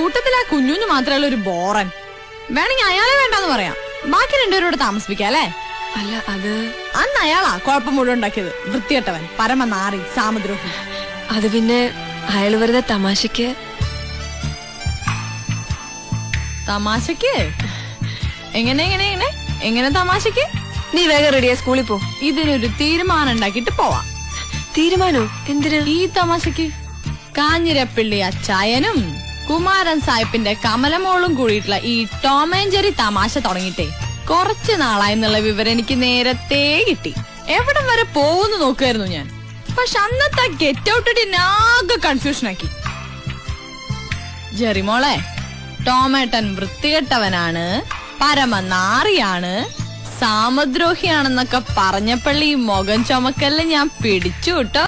കൂട്ടത്തിൽ ആ കുഞ്ഞുഞ്ഞു മാത്രമല്ല ഒരു ബോറൻ. വേണമെങ്കിൽ അയാളെ വേണ്ടെന്ന് പറയാം. ബാക്കി രണ്ടുപേരോട് താമസിപ്പിക്കാം അല്ലേ? അല്ല അത് അന്ന് അയാളാ കുഴപ്പം മുഴുവൻ ഉണ്ടാക്കിയത്. വൃത്തികെട്ടവൻ, പരമനാറി, സാമദ്രോഹി. അത് പിന്നെ അയാൾ വെറുതെ തമാശക്ക് തമാശക്ക് എങ്ങനെ എങ്ങനെ എങ്ങനെ എങ്ങനെ തമാശക്ക്? നീ വേഗം റെഡിയാ സ്കൂളിൽ പോ. ഇതിനൊരു തീരുമാനം ഉണ്ടാക്കിട്ട് പോവാം. തീരുമാനോ? എന്തിനാ ഈ തമാശക്ക്? കാഞ്ഞിരപ്പള്ളി അച്ചായനും കുമാരൻ സാഹിബിന്റെ കമലമോളും കൂടിയിട്ടുള്ള ഈ ടോം ആൻഡ് ജെറി തമാശ തുടങ്ങിയിട്ടേ കുറച്ചു നാളായി എന്നുള്ള വിവരം എനിക്ക് നേരത്തെ കിട്ടി. എവിടം വരെ പോകുന്നു നോക്കുമായിരുന്നു ഞാൻ. പക്ഷെ അന്നത്തെ ഗെറ്റ് ഔട്ട് ആകെ കൺഫ്യൂഷൻ ആക്കി. ജെറിമോളെ, ടോമേട്ടൻ വൃത്തികെട്ടവനാണ്, പരമനാറിയാണ്, സാമദ്രോഹിയാണെന്നൊക്കെ പറഞ്ഞപ്പള്ളി മുഖം ചുമക്കല്ല ഞാൻ പിടിച്ചു കേട്ടോ.